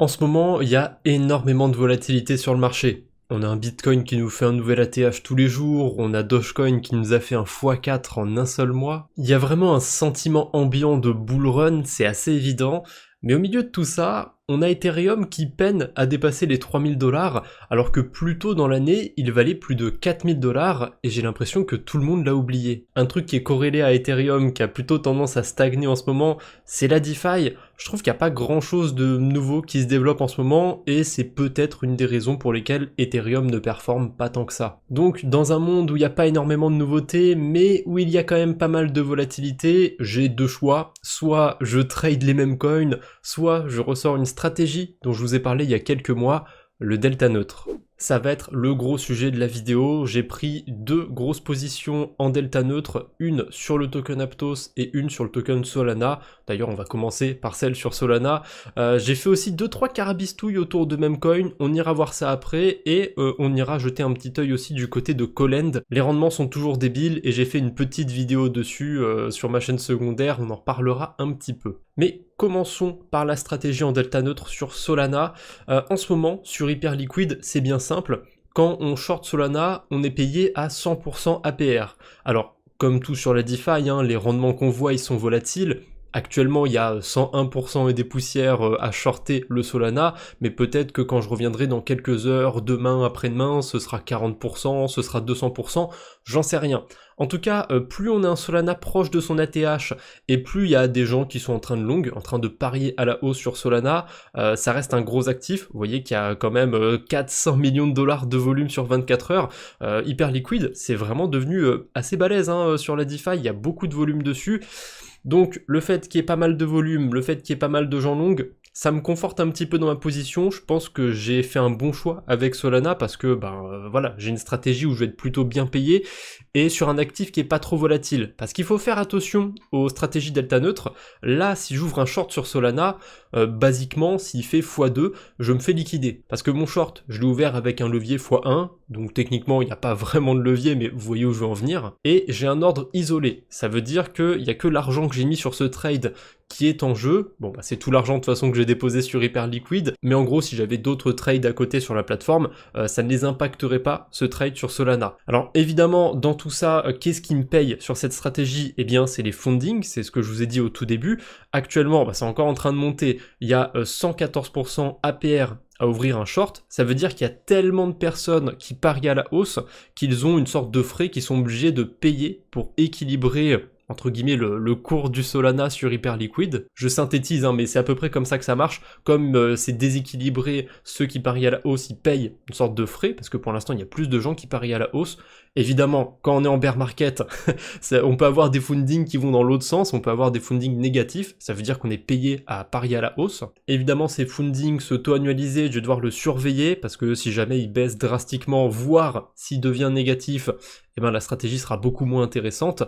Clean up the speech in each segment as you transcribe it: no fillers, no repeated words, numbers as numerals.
En ce moment, il y a énormément de volatilité sur le marché. On a un Bitcoin qui nous fait un nouvel ATH tous les jours, on a Dogecoin qui nous a fait un x4 en un seul mois. Il y a vraiment un sentiment ambiant de bull run, c'est assez évident, mais au milieu de tout ça, on a Ethereum qui peine à dépasser les 3000 $, alors que plus tôt dans l'année, il valait plus de 4000 $, et j'ai l'impression que tout le monde l'a oublié. Un truc qui est corrélé à Ethereum, qui a plutôt tendance à stagner en ce moment, c'est la DeFi. Je trouve qu'il n'y a pas grand chose de nouveau qui se développe en ce moment, et c'est peut-être une des raisons pour lesquelles Ethereum ne performe pas tant que ça. Donc, dans un monde où il n'y a pas énormément de nouveautés, mais où il y a quand même pas mal de volatilité, j'ai deux choix. Soit je trade les mêmes coins, soit je ressors une stratégie dont je vous ai parlé il y a quelques mois, le delta neutre. Ça va être le gros sujet de la vidéo. J'ai pris deux grosses positions en delta neutre, une sur le token Aptos et une sur le token Solana. D'ailleurs, on va commencer par celle sur Solana. J'ai fait aussi 2-3 carabistouilles autour de Memcoin, on ira voir ça après, et on ira jeter un petit œil aussi du côté de Colend. Les rendements sont toujours débiles, et j'ai fait une petite vidéo dessus sur ma chaîne secondaire, on en reparlera un petit peu. Mais commençons par la stratégie en delta neutre sur Solana. En ce moment, sur Hyperliquid, c'est bien simple. Quand on short Solana, on est payé à 100% APR. Alors, comme tout sur la DeFi, les rendements qu'on voit, ils sont volatiles. Actuellement, il y a 101% et des poussières à shorter le Solana, mais peut-être que quand je reviendrai dans quelques heures, demain, après-demain, ce sera 40%, ce sera 200%, j'en sais rien. En tout cas, plus on a un Solana proche de son ATH, et plus il y a des gens qui sont en train de long, en train de parier à la hausse sur Solana, ça reste un gros actif. Vous voyez qu'il y a quand même 400 millions de dollars de volume sur 24 heures. Hyperliquid, c'est vraiment devenu assez balèze sur la DeFi, il y a beaucoup de volume dessus. Donc le fait qu'il y ait pas mal de volume, le fait qu'il y ait pas mal de gens longs, ça me conforte un petit peu dans ma position. Je pense que j'ai fait un bon choix avec Solana parce que voilà, j'ai une stratégie où je vais être plutôt bien payé et sur un actif qui est pas trop volatile. Parce qu'il faut faire attention aux stratégies delta neutre. Là, si j'ouvre un short sur Solana, basiquement, s'il fait x2, je me fais liquider. Parce que mon short, je l'ai ouvert avec un levier x1, donc techniquement, il n'y a pas vraiment de levier, mais vous voyez où je veux en venir. Et j'ai un ordre isolé. Ça veut dire qu'il n'y a que l'argent que j'ai mis sur ce trade qui est en jeu. Bon, c'est tout l'argent de toute façon que j'ai déposé sur Hyperliquid, mais en gros, si j'avais d'autres trades à côté sur la plateforme, ça ne les impacterait pas, ce trade sur Solana. Alors évidemment, dans tout ça, qu'est-ce qui me paye sur cette stratégie? Eh bien, c'est les fundings, c'est ce que je vous ai dit au tout début. Actuellement, c'est encore en train de monter, il y a 114% APR à ouvrir un short, ça veut dire qu'il y a tellement de personnes qui parient à la hausse qu'ils ont une sorte de frais qu'ils sont obligés de payer pour équilibrer entre guillemets le cours du Solana sur Hyperliquid. Je synthétise, mais c'est à peu près comme ça que ça marche. Comme c'est déséquilibré, ceux qui parient à la hausse, ils payent une sorte de frais, parce que pour l'instant, il y a plus de gens qui parient à la hausse. Évidemment, quand on est en bear market, on peut avoir des fundings qui vont dans l'autre sens, on peut avoir des fundings négatifs, ça veut dire qu'on est payé à parier à la hausse. Évidemment, ces fundings s'auto-annualisés, je vais devoir le surveiller, parce que si jamais il baisse drastiquement, voire s'il devient négatif, la stratégie sera beaucoup moins intéressante.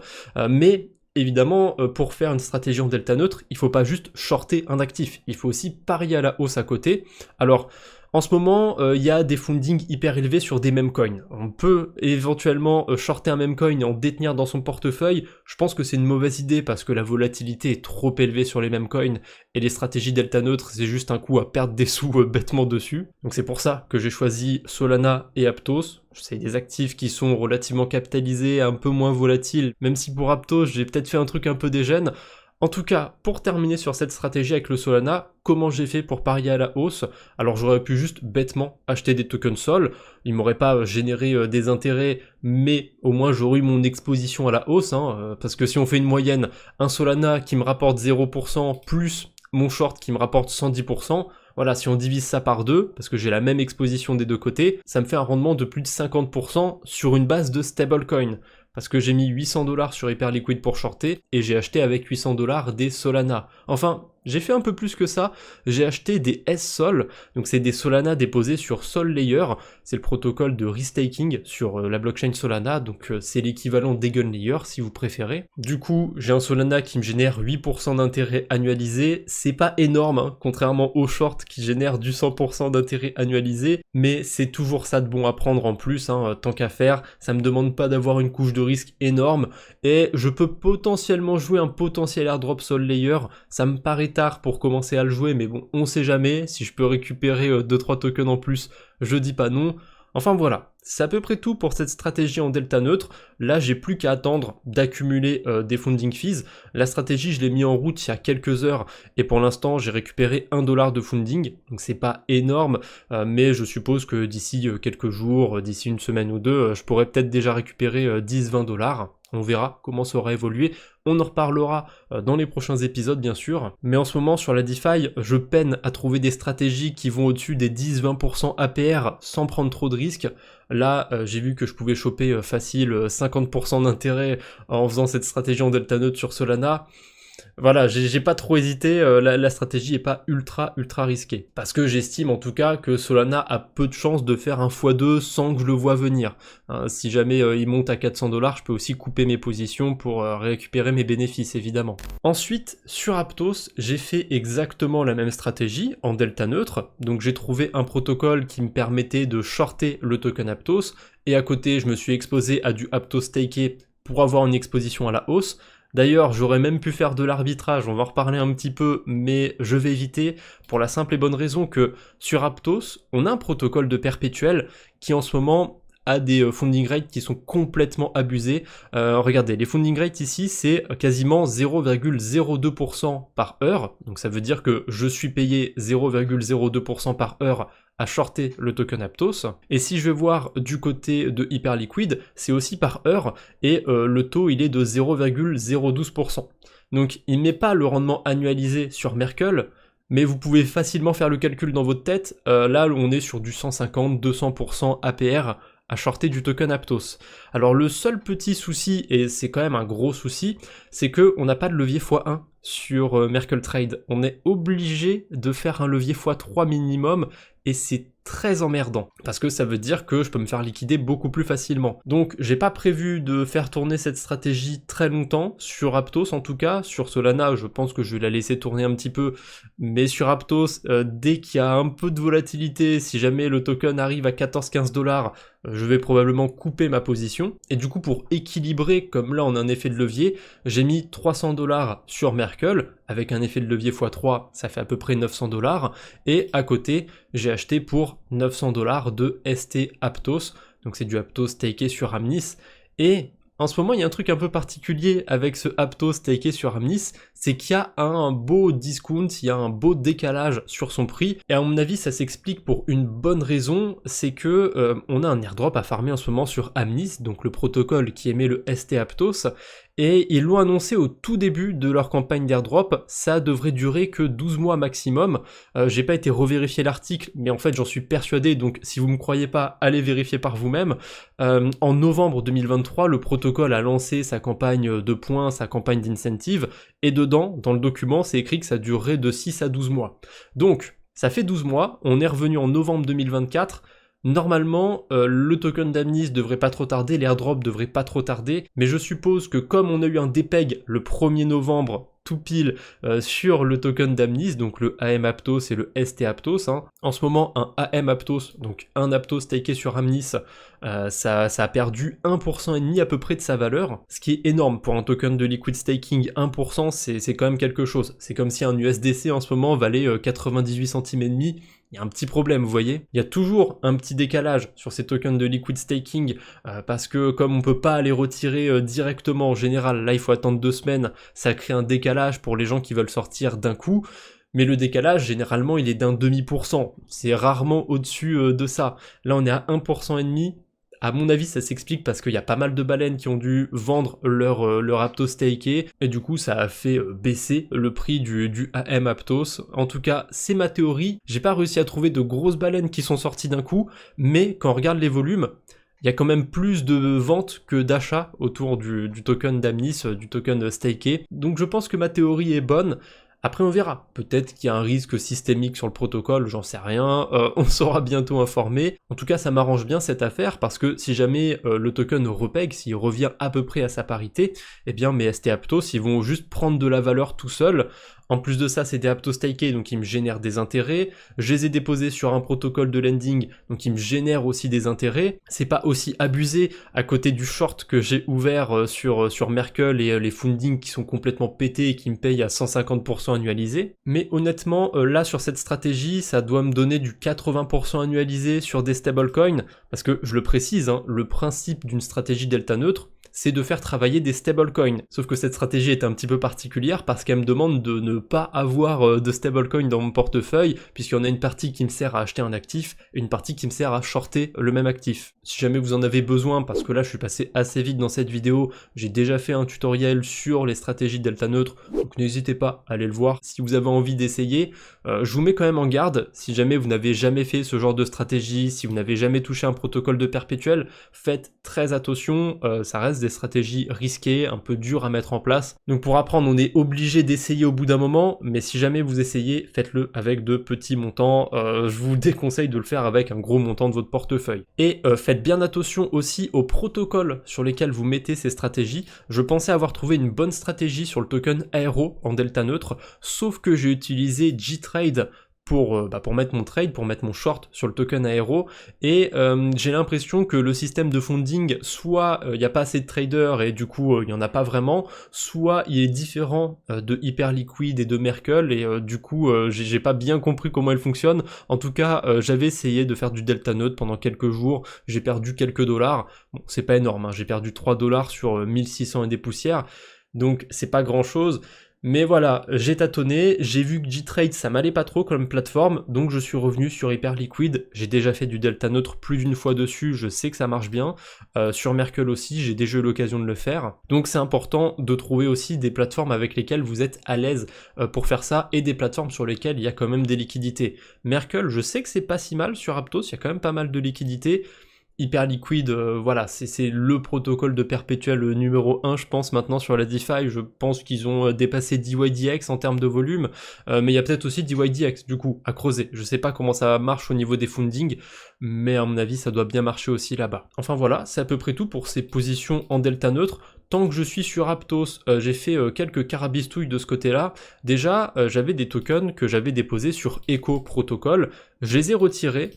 Mais évidemment, pour faire une stratégie en delta neutre, il faut pas juste shorter un actif, il faut aussi parier à la hausse à côté. Alors, en ce moment, il y a des fundings hyper élevés sur des memcoins. On peut éventuellement shorter un memcoin et en détenir dans son portefeuille. Je pense que c'est une mauvaise idée parce que la volatilité est trop élevée sur les memcoins et les stratégies delta neutre, c'est juste un coup à perdre des sous bêtement dessus. Donc c'est pour ça que j'ai choisi Solana et Aptos. C'est des actifs qui sont relativement capitalisés, un peu moins volatiles, même si pour Aptos, j'ai peut-être fait un truc un peu dégène. En tout cas, pour terminer sur cette stratégie avec le Solana, comment j'ai fait pour parier à la hausse? Alors j'aurais pu juste bêtement acheter des tokens Sol, ils m'auraient pas généré des intérêts, mais au moins j'aurais eu mon exposition à la hausse, parce que si on fait une moyenne, un Solana qui me rapporte 0%, plus mon short qui me rapporte 110%, voilà, si on divise ça par deux, parce que j'ai la même exposition des deux côtés, ça me fait un rendement de plus de 50% sur une base de stablecoin. Parce que j'ai mis 800 $ sur Hyperliquid pour shorter, et j'ai acheté avec 800 $ des Solana. Enfin, j'ai fait un peu plus que ça, j'ai acheté des S-Sol, donc c'est des Solana déposés sur Sol Layer, c'est le protocole de restaking sur la blockchain Solana, donc c'est l'équivalent d'Eigen Layer si vous préférez. Du coup, j'ai un Solana qui me génère 8% d'intérêt annualisé, c'est pas énorme, contrairement au short qui génère du 100% d'intérêt annualisé, mais c'est toujours ça de bon à prendre en plus, tant qu'à faire, ça me demande pas d'avoir une couche de risque énorme, et je peux potentiellement jouer un potentiel airdrop Sol Layer, ça me paraît tard pour commencer à le jouer, mais bon, on sait jamais, si je peux récupérer 2-3 tokens en plus, je dis pas non. Enfin voilà, c'est à peu près tout pour cette stratégie en delta neutre. Là, j'ai plus qu'à attendre d'accumuler des funding fees. La stratégie, je l'ai mis en route il y a quelques heures et pour l'instant, j'ai récupéré 1 dollar de funding. Donc c'est pas énorme, mais je suppose que d'ici quelques jours, d'ici une semaine ou deux, je pourrais peut-être déjà récupérer 10-20 dollars. On verra comment ça aura évolué. On en reparlera dans les prochains épisodes bien sûr. Mais en ce moment sur la DeFi, je peine à trouver des stratégies qui vont au-dessus des 10-20% APR sans prendre trop de risques. Là, j'ai vu que je pouvais choper facile 50% d'intérêt en faisant cette stratégie en delta neutre sur Solana. Voilà, j'ai pas trop hésité, la stratégie est pas ultra risquée. Parce que j'estime en tout cas que Solana a peu de chances de faire un x2 sans que je le vois venir. Hein, si jamais il monte à 400 dollars, je peux aussi couper mes positions pour récupérer mes bénéfices évidemment. Ensuite, sur Aptos, j'ai fait exactement la même stratégie en delta neutre. Donc j'ai trouvé un protocole qui me permettait de shorter le token Aptos. Et à côté, je me suis exposé à du Aptos staké pour avoir une exposition à la hausse. D'ailleurs, j'aurais même pu faire de l'arbitrage, on va en reparler un petit peu, mais je vais éviter pour la simple et bonne raison que sur Aptos, on a un protocole de perpétuel qui en ce moment a des funding rates qui sont complètement abusés. Regardez, les funding rates ici, c'est quasiment 0,02% par heure, donc ça veut dire que je suis payé 0,02% par heure à shorter le token Aptos. Et si je vais voir du côté de Hyperliquid, c'est aussi par heure, et le taux il est de 0,012%. Donc il ne met pas le rendement annualisé sur Merkle, mais vous pouvez facilement faire le calcul dans votre tête. Là on est sur du 150-200% APR à shorter du token Aptos. Alors le seul petit souci, et c'est quand même un gros souci, c'est que on n'a pas de levier x1 sur Merkle Trade. On est obligé de faire un levier x3 minimum, et c'est très emmerdant, parce que ça veut dire que je peux me faire liquider beaucoup plus facilement. Donc j'ai pas prévu de faire tourner cette stratégie très longtemps, sur Aptos en tout cas. Sur Solana, je pense que je vais la laisser tourner un petit peu, mais sur Aptos, dès qu'il y a un peu de volatilité, si jamais le token arrive à 14-15 dollars, je vais probablement couper ma position. Et du coup, pour équilibrer, comme là on a un effet de levier, j'ai mis 300 dollars sur Merkle, avec un effet de levier x3, ça fait à peu près 900 dollars, et à côté, j'ai acheté pour 900 dollars de ST Aptos, donc c'est du Aptos staké sur Amnis, et en ce moment, il y a un truc un peu particulier avec ce Aptos staké sur Amnis, c'est qu'il y a un beau discount, il y a un beau décalage sur son prix, et à mon avis, ça s'explique pour une bonne raison, c'est que on a un airdrop à farmer en ce moment sur Amnis, donc le protocole qui émet le ST Aptos, et ils l'ont annoncé au tout début de leur campagne d'airdrop, ça devrait durer que 12 mois maximum. J'ai pas été revérifier l'article, mais en fait j'en suis persuadé, donc si vous me croyez pas, allez vérifier par vous-même. En novembre 2023, le protocole a lancé sa campagne de points, sa campagne d'incentive, et dedans, dans le document, c'est écrit que ça durerait de 6 à 12 mois. Donc, ça fait 12 mois, on est revenu en novembre 2024, normalement, le token d'Amnis devrait pas trop tarder, l'airdrop devrait pas trop tarder, mais je suppose que comme on a eu un dépeg le 1er novembre, tout pile sur le token d'Amnis, donc le AM Aptos et le ST Aptos, hein. En ce moment, un AM Aptos, donc un Aptos staké sur Amnis, ça a perdu 1,5% à peu près de sa valeur, ce qui est énorme pour un token de liquid staking. 1%, c'est quand même quelque chose. C'est comme si un USDC en ce moment valait 98 centimes et demi. Il y a un petit problème, vous voyez. Il y a toujours un petit décalage sur ces tokens de liquid staking, parce que comme on peut pas les retirer directement en général, là il faut attendre 2 semaines, ça crée un décalage pour les gens qui veulent sortir d'un coup. Mais le décalage, généralement, il est d'un demi%. C'est rarement au-dessus de ça. Là, on est à 1,5%. À mon avis, ça s'explique parce qu'il y a pas mal de baleines qui ont dû vendre leur Aptos staké, et du coup, ça a fait baisser le prix du AM Aptos. En tout cas, c'est ma théorie. J'ai pas réussi à trouver de grosses baleines qui sont sorties d'un coup, mais quand on regarde les volumes, il y a quand même plus de ventes que d'achats autour du token d'Amnis, du token staké. Donc je pense que ma théorie est bonne. Après on verra, peut-être qu'il y a un risque systémique sur le protocole, j'en sais rien, on sera bientôt informé. En tout cas ça m'arrange bien cette affaire, parce que si jamais le token repeg, s'il revient à peu près à sa parité, eh bien mes ST Aptos ils vont juste prendre de la valeur tout seuls. En plus de ça, c'est des aptos stakés, donc ils me génèrent des intérêts. Je les ai déposés sur un protocole de lending, donc ils me génèrent aussi des intérêts. C'est pas aussi abusé à côté du short que j'ai ouvert sur Merkle et les fundings qui sont complètement pétés et qui me payent à 150% annualisé. Mais honnêtement, là sur cette stratégie, ça doit me donner du 80% annualisé sur des stablecoins, parce que je le précise, hein, le principe d'une stratégie delta neutre, c'est de faire travailler des stablecoins. Sauf que cette stratégie est un petit peu particulière parce qu'elle me demande de ne pas avoir de stablecoins dans mon portefeuille, puisqu'il y en a une partie qui me sert à acheter un actif et une partie qui me sert à shorter le même actif. Si jamais vous en avez besoin, parce que là je suis passé assez vite dans cette vidéo, j'ai déjà fait un tutoriel sur les stratégies delta neutre, donc n'hésitez pas à aller le voir si vous avez envie d'essayer. Je vous mets quand même en garde, si jamais vous n'avez jamais fait ce genre de stratégie, si vous n'avez jamais touché un protocole de perpétuel, faites très attention, ça reste des stratégies risquées, un peu dures à mettre en place. Donc pour apprendre, on est obligé d'essayer au bout d'un moment, mais si jamais vous essayez, faites-le avec de petits montants. Je vous déconseille de le faire avec un gros montant de votre portefeuille. Et faites bien attention aussi aux protocoles sur lesquels vous mettez ces stratégies. Je pensais avoir trouvé une bonne stratégie sur le token Aero en delta neutre, sauf que j'ai utilisé G-Trade pour mettre mon trade, pour mettre mon short sur le token Aero, et j'ai l'impression que le système de funding, soit il n'y a pas assez de traders et du coup il n'y en a pas vraiment, soit il est différent de Hyperliquid et de Merkle, et du coup j'ai pas bien compris comment il fonctionne. En tout cas j'avais essayé de faire du delta neutre pendant quelques jours, j'ai perdu quelques dollars, bon c'est pas énorme, hein. J'ai perdu 3 dollars sur 1600 et des poussières, donc c'est pas grand chose. Mais voilà, j'ai tâtonné, j'ai vu que G-Trade ça m'allait pas trop comme plateforme, donc je suis revenu sur Hyperliquid. J'ai déjà fait du delta neutre plus d'une fois dessus, je sais que ça marche bien. Sur Merkle aussi, j'ai déjà eu l'occasion de le faire. Donc c'est important de trouver aussi des plateformes avec lesquelles vous êtes à l'aise pour faire ça, et des plateformes sur lesquelles il y a quand même des liquidités. Merkle, je sais que c'est pas si mal sur Aptos, il y a quand même pas mal de liquidités. Hyperliquid, voilà, c'est le protocole de perpétuel numéro 1, je pense, maintenant sur la DeFi. Je pense qu'ils ont dépassé DYDX en termes de volume, mais il y a peut-être aussi DYDX, du coup, à creuser. Je sais pas comment ça marche au niveau des fundings, mais à mon avis, ça doit bien marcher aussi là-bas. Enfin voilà, c'est à peu près tout pour ces positions en delta neutre. Tant que je suis sur Aptos, j'ai fait quelques carabistouilles de ce côté-là. Déjà, j'avais des tokens que j'avais déposés sur Echo Protocol, je les ai retirés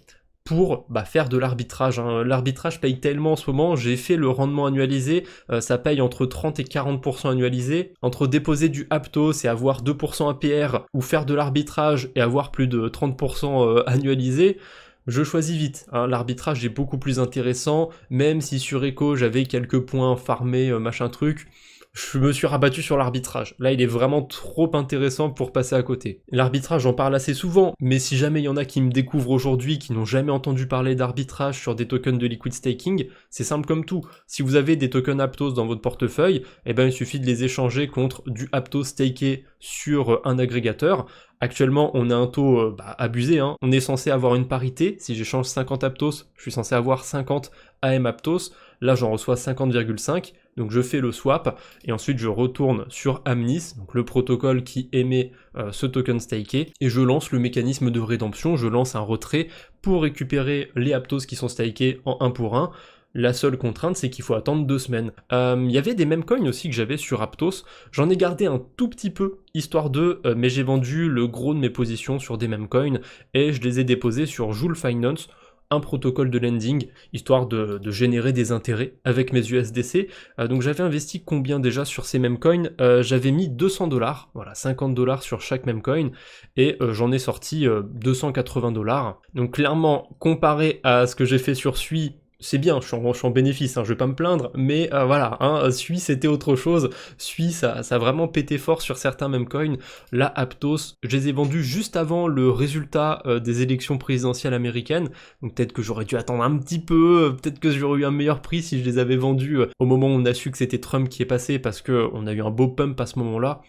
pour faire de l'arbitrage, hein. L'arbitrage paye tellement en ce moment, j'ai fait le rendement annualisé, ça paye entre 30 et 40% annualisé. Entre déposer du Aptos et avoir 2% APR, ou faire de l'arbitrage et avoir plus de 30% annualisé, je choisis vite, hein. L'arbitrage est beaucoup plus intéressant, même si sur Echo j'avais quelques points farmés, machin truc. Je me suis rabattu sur l'arbitrage. Là, il est vraiment trop intéressant pour passer à côté. L'arbitrage, j'en parle assez souvent, mais si jamais il y en a qui me découvrent aujourd'hui, qui n'ont jamais entendu parler d'arbitrage sur des tokens de liquid staking, c'est simple comme tout. Si vous avez des tokens Aptos dans votre portefeuille, eh ben, il suffit de les échanger contre du Aptos staké sur un agrégateur. Actuellement, on a un taux abusé, hein. On est censé avoir une parité. Si j'échange 50 Aptos, je suis censé avoir 50 AM Aptos. Là, j'en reçois 50,5. Donc je fais le swap et ensuite je retourne sur Amnis, donc le protocole qui émet ce token staké, et je lance le mécanisme de rédemption, je lance un retrait pour récupérer les Aptos qui sont stakés en 1 pour 1. La seule contrainte, c'est qu'il faut attendre 2 semaines. Il y avait des mêmes coins aussi que j'avais sur Aptos, j'en ai gardé un tout petit peu, histoire de, mais j'ai vendu le gros de mes positions sur des mêmes coins, et je les ai déposés sur Joule Finance, un protocole de lending, histoire de générer des intérêts avec mes USDC. Donc j'avais investi combien déjà sur ces mêmes coins? J'avais mis 200 $, voilà, 50 $ sur chaque même coin, et j'en ai sorti 280 $. Donc clairement, comparé à ce que j'ai fait sur Sui, c'est bien, je suis en bénéfice, hein, je vais pas me plaindre, mais voilà, hein, Sui c'était autre chose. Sui ça a vraiment pété fort sur certains mêmes coins. Là, Aptos, je les ai vendus juste avant le résultat des élections présidentielles américaines, donc peut-être que j'aurais dû attendre un petit peu, peut-être que j'aurais eu un meilleur prix si je les avais vendus au moment où on a su que c'était Trump qui est passé, parce que on a eu un beau pump à ce moment-là.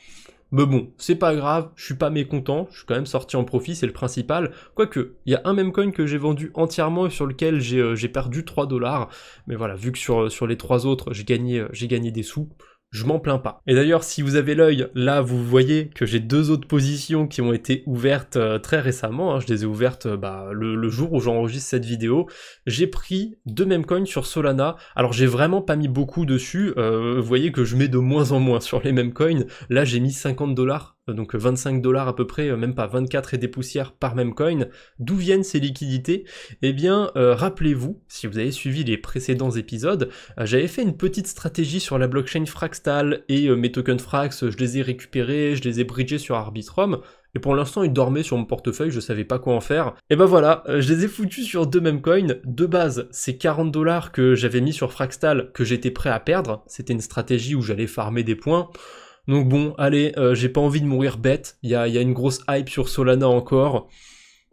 Mais bon, c'est pas grave, je suis pas mécontent, je suis quand même sorti en profit, c'est le principal. Quoique, il y a un même coin que j'ai vendu entièrement et sur lequel j'ai perdu 3 $. Mais voilà, vu que sur les 3 autres, j'ai gagné des sous, je m'en plains pas. Et d'ailleurs, si vous avez l'œil, là vous voyez que j'ai 2 autres positions qui ont été ouvertes très récemment, hein. Je les ai ouvertes le jour où j'enregistre cette vidéo. J'ai pris 2 mêmes coins sur Solana. Alors j'ai vraiment pas mis beaucoup dessus, vous voyez que je mets de moins en moins sur les mêmes coins. Là j'ai mis 50 $ donc 25 $ à peu près, même pas 24 et des poussières par meme coin. D'où viennent ces liquidités? Eh bien, rappelez-vous, si vous avez suivi les précédents épisodes, j'avais fait une petite stratégie sur la blockchain Fraxtal et mes tokens Frax, je les ai récupérés, je les ai bridgés sur Arbitrum. Et pour l'instant, ils dormaient sur mon portefeuille, je savais pas quoi en faire. Et ben voilà, je les ai foutus sur 2 meme coins. De base, c'est 40 $ que j'avais mis sur Fraxtal, que j'étais prêt à perdre. C'était une stratégie où j'allais farmer des points. Donc bon, allez, j'ai pas envie de mourir bête. Il y a une grosse hype sur Solana encore.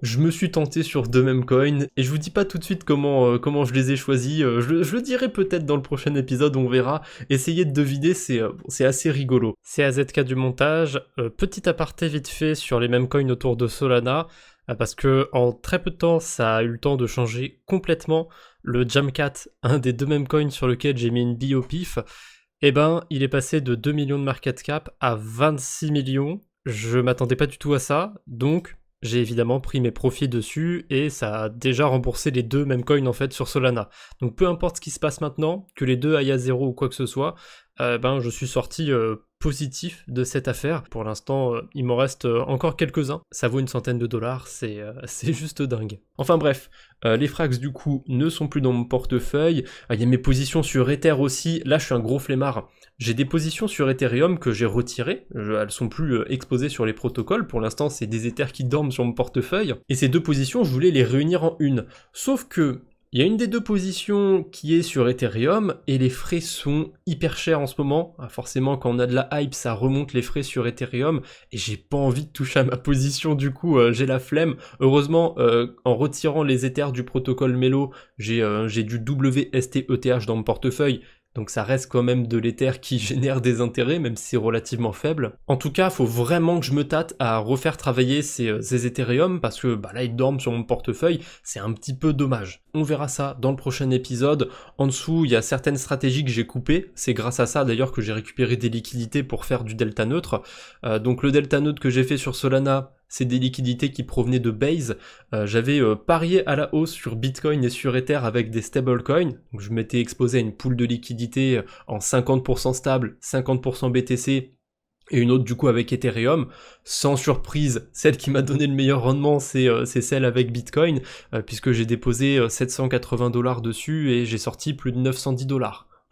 Je me suis tenté sur 2 meme coins, et je vous dis pas tout de suite comment je les ai choisis, je le dirai peut-être dans le prochain épisode, on verra. Essayez de deviner, c'est assez rigolo. C'est AZK du montage. Petit aparté vite fait sur les meme coins autour de Solana, parce que en très peu de temps, ça a eu le temps de changer complètement. Le Jamcat, un des 2 meme coins sur lequel j'ai mis une bille au pif, eh ben, il est passé de 2 millions de market cap à 26 millions. Je m'attendais pas du tout à ça, donc j'ai évidemment pris mes profits dessus et ça a déjà remboursé les 2 meme coins en fait sur Solana. Donc peu importe ce qui se passe maintenant, que les 2 aillent à 0 ou quoi que ce soit, je suis sorti positif de cette affaire. Pour l'instant, il m'en reste encore quelques-uns. Ça vaut une centaine de dollars, c'est juste dingue. Enfin bref, les Frax du coup ne sont plus dans mon portefeuille. Il y a mes positions sur Ether aussi. Là, je suis un gros flemmard. J'ai des positions sur Ethereum que j'ai retirées. Elles sont plus exposées sur les protocoles. Pour l'instant, c'est des Ethers qui dorment sur mon portefeuille. Et ces 2 positions, je voulais les réunir en une. Sauf que il y a une des 2 positions qui est sur Ethereum et les frais sont hyper chers en ce moment. Forcément, quand on a de la hype, ça remonte les frais sur Ethereum et j'ai pas envie de toucher à ma position, du coup, j'ai la flemme. Heureusement, en retirant les Ethers du protocole Melo, j'ai du WSTETH dans mon portefeuille. Donc ça reste quand même de l'Ether qui génère des intérêts, même si c'est relativement faible. En tout cas, faut vraiment que je me tâte à refaire travailler ces Ethereum, parce que là, ils dorment sur mon portefeuille, c'est un petit peu dommage. On verra ça dans le prochain épisode. En dessous, il y a certaines stratégies que j'ai coupées. C'est grâce à ça, d'ailleurs, que j'ai récupéré des liquidités pour faire du delta neutre. Donc le delta neutre que j'ai fait sur Solana, c'est des liquidités qui provenaient de Base. J'avais parié à la hausse sur Bitcoin et sur Ether avec des stablecoins. Donc je m'étais exposé à une pool de liquidités en 50% stable, 50% BTC, et une autre du coup avec Ethereum. Sans surprise, celle qui m'a donné le meilleur rendement, c'est celle avec Bitcoin, puisque j'ai déposé 780 $ dessus et j'ai sorti plus de 910 $.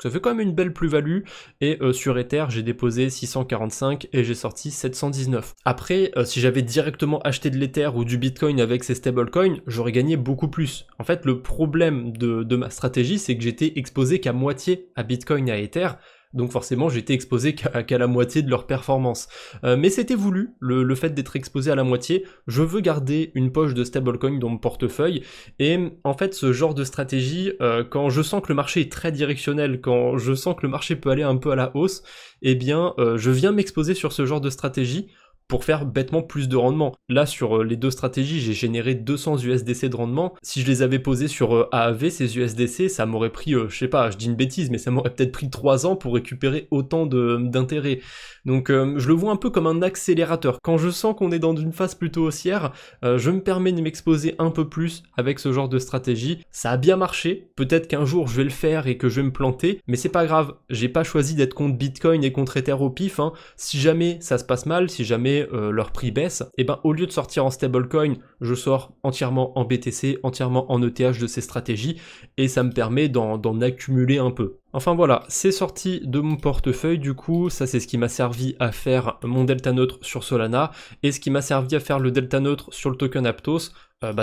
Ça fait quand même une belle plus-value, et sur Ether, j'ai déposé 645 et j'ai sorti 719. Après, si j'avais directement acheté de l'Ether ou du Bitcoin avec ces stablecoins, j'aurais gagné beaucoup plus. En fait, le problème de ma stratégie, c'est que j'étais exposé qu'à moitié à Bitcoin et à Ether, donc forcément j'étais exposé qu'à la moitié de leur performance. Mais c'était voulu, le fait d'être exposé à la moitié. Je veux garder une poche de stablecoin dans mon portefeuille, et en fait ce genre de stratégie, quand je sens que le marché est très directionnel, quand je sens que le marché peut aller un peu à la hausse, eh bien je viens m'exposer sur ce genre de stratégie pour faire bêtement plus de rendement. Là, sur les 2 stratégies, j'ai généré 200 USDC de rendement. Si je les avais posés sur AAV, ces USDC, ça m'aurait pris, je sais pas, je dis une bêtise, mais ça m'aurait peut-être pris 3 ans pour récupérer autant d'intérêt. Donc je le vois un peu comme un accélérateur. Quand je sens qu'on est dans une phase plutôt haussière, je me permets de m'exposer un peu plus avec ce genre de stratégie. Ça a bien marché, peut-être qu'un jour je vais le faire et que je vais me planter, mais c'est pas grave, j'ai pas choisi d'être contre Bitcoin et contre Ether au pif, hein. Si jamais ça se passe mal, si jamais leur prix baisse, et au lieu de sortir en stablecoin, je sors entièrement en BTC, entièrement en ETH de ces stratégies, et ça me permet d'en accumuler un peu. Enfin voilà, c'est sorti de mon portefeuille, du coup, ça c'est ce qui m'a servi à faire mon delta neutre sur Solana, et ce qui m'a servi à faire le delta neutre sur le token Aptos.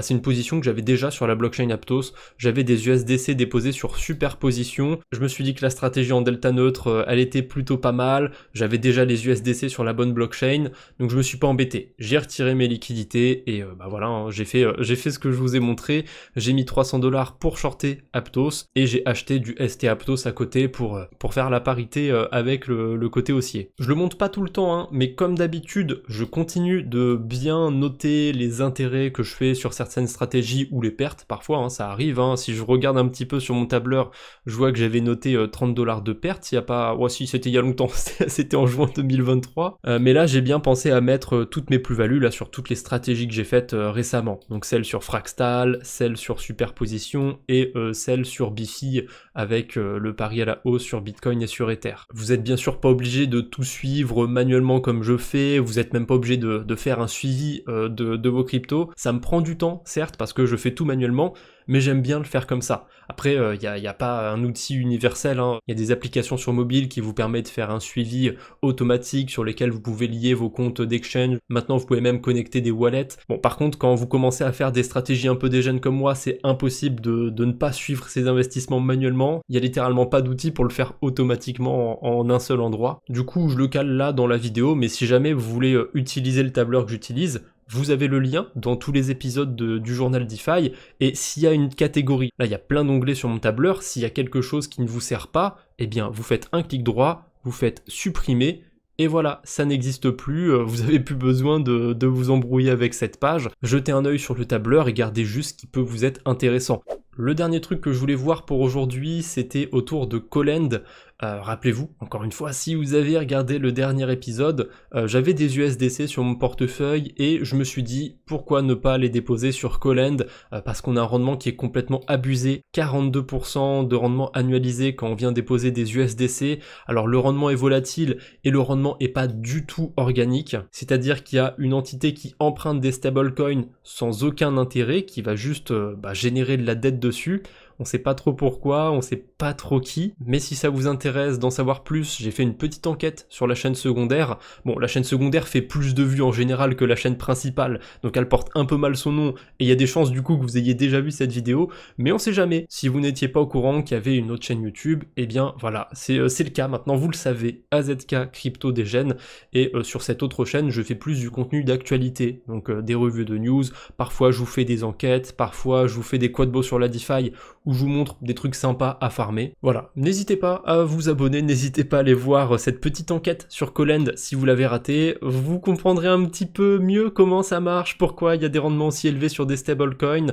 C'est une position que j'avais déjà sur la blockchain Aptos. J'avais des USDC déposés sur superposition. Je me suis dit que la stratégie en delta neutre, elle était plutôt pas mal. J'avais déjà les USDC sur la bonne blockchain, donc je me suis pas embêté. J'ai retiré mes liquidités et voilà, hein, j'ai fait ce que je vous ai montré. J'ai mis 300 $ pour shorter Aptos et j'ai acheté du ST Aptos à côté pour faire la parité avec le côté haussier. Je le montre pas tout le temps, hein, mais comme d'habitude, je continue de bien noter les intérêts que je fais sur sur certaines stratégies ou les pertes, parfois, hein, ça arrive, hein. Si je regarde un petit peu sur mon tableur, je vois que j'avais noté 30$ de pertes, il y a pas... Ouais, si, c'était il y a longtemps, c'était en juin 2023, mais là j'ai bien pensé à mettre toutes mes plus-values, là, sur toutes les stratégies que j'ai faites récemment, donc celles sur Fractal, celles sur Superposition, et celles sur Bifi, avec le pari à la hausse sur Bitcoin et sur Ether. Vous êtes bien sûr pas obligé de tout suivre manuellement comme je fais, vous êtes même pas obligé de faire un suivi de vos cryptos. Ça me prend du temps, certes, parce que je fais tout manuellement, mais j'aime bien le faire comme ça. Après, y a pas un outil universel, hein. Il y a des applications sur mobile qui vous permettent de faire un suivi automatique sur lesquels vous pouvez lier vos comptes d'exchange. Maintenant, vous pouvez même connecter des wallets. Bon, par contre, quand vous commencez à faire des stratégies un peu dégènes comme moi, c'est impossible de ne pas suivre ces investissements manuellement. Il y a littéralement pas d'outil pour le faire automatiquement en un seul endroit. Du coup, je le cale là dans la vidéo, mais si jamais vous voulez utiliser le tableur que j'utilise, vous avez le lien dans tous les épisodes du journal DeFi, et s'il y a une catégorie, là il y a plein d'onglets sur mon tableur, s'il y a quelque chose qui ne vous sert pas, eh bien vous faites un clic droit, vous faites supprimer, et voilà, ça n'existe plus, vous avez plus besoin de vous embrouiller avec cette page. Jetez un œil sur le tableur et gardez juste ce qui peut vous être intéressant. Le dernier truc que je voulais voir pour aujourd'hui, c'était autour de Colend. Rappelez-vous, encore une fois, si vous avez regardé le dernier épisode, j'avais des USDC sur mon portefeuille et je me suis dit pourquoi ne pas les déposer sur Colend, parce qu'on a un rendement qui est complètement abusé, 42% de rendement annualisé quand on vient déposer des USDC. Alors le rendement est volatile et le rendement est pas du tout organique, c'est-à-dire qu'il y a une entité qui emprunte des stablecoins sans aucun intérêt, qui va juste générer de la dette dessus. On sait pas trop pourquoi, on sait pas trop qui, mais si ça vous intéresse d'en savoir plus, j'ai fait une petite enquête sur la chaîne secondaire. Bon, la chaîne secondaire fait plus de vues en général que la chaîne principale, donc elle porte un peu mal son nom, et il y a des chances du coup que vous ayez déjà vu cette vidéo, mais on sait jamais. Si vous n'étiez pas au courant qu'il y avait une autre chaîne YouTube, eh bien voilà, c'est le cas, maintenant vous le savez, AZK Crypto Degen, et sur cette autre chaîne, je fais plus du contenu d'actualité, donc des revues de news, parfois je vous fais des enquêtes, parfois je vous fais des quadbos sur la DeFi, où je vous montre des trucs sympas à farmer. Voilà, n'hésitez pas à vous abonner, n'hésitez pas à aller voir cette petite enquête sur Colend si vous l'avez raté. Vous comprendrez un petit peu mieux comment ça marche, pourquoi il y a des rendements aussi élevés sur des stablecoins.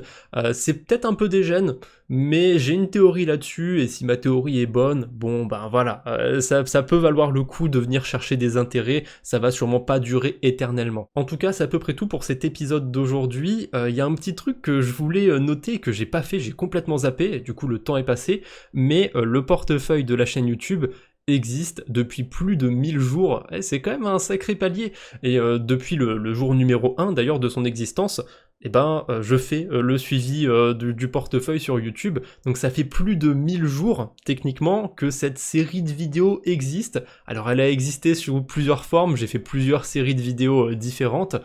C'est peut-être un peu dégène, mais j'ai une théorie là-dessus, et si ma théorie est bonne, bon ben voilà, ça peut valoir le coup de venir chercher des intérêts, ça va sûrement pas durer éternellement. En tout cas, c'est à peu près tout pour cet épisode d'aujourd'hui. Il y a un petit truc que je voulais noter, que j'ai pas fait, j'ai complètement zappé, et du coup le temps est passé, mais le portefeuille de la chaîne YouTube existe depuis plus de 1000 jours, c'est quand même un sacré palier, et depuis le jour numéro 1 d'ailleurs de son existence, eh ben je fais le suivi du portefeuille sur YouTube, donc ça fait plus de 1000 jours techniquement que cette série de vidéos existe. Alors elle a existé sous plusieurs formes, j'ai fait plusieurs séries de vidéos différentes,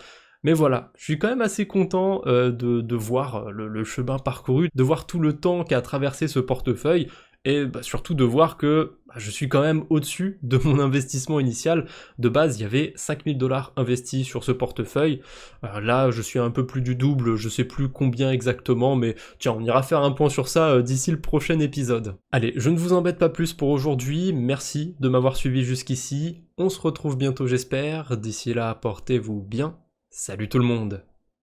mais voilà, je suis quand même assez content de voir le chemin parcouru, de voir tout le temps qu'a traversé ce portefeuille, et surtout de voir que je suis quand même au-dessus de mon investissement initial. De base, il y avait 5000$ investis sur ce portefeuille. Là, je suis un peu plus du double, je sais plus combien exactement, mais tiens, on ira faire un point sur ça d'ici le prochain épisode. Allez, je ne vous embête pas plus pour aujourd'hui, merci de m'avoir suivi jusqu'ici. On se retrouve bientôt, j'espère. D'ici là, portez-vous bien. Salut tout le monde!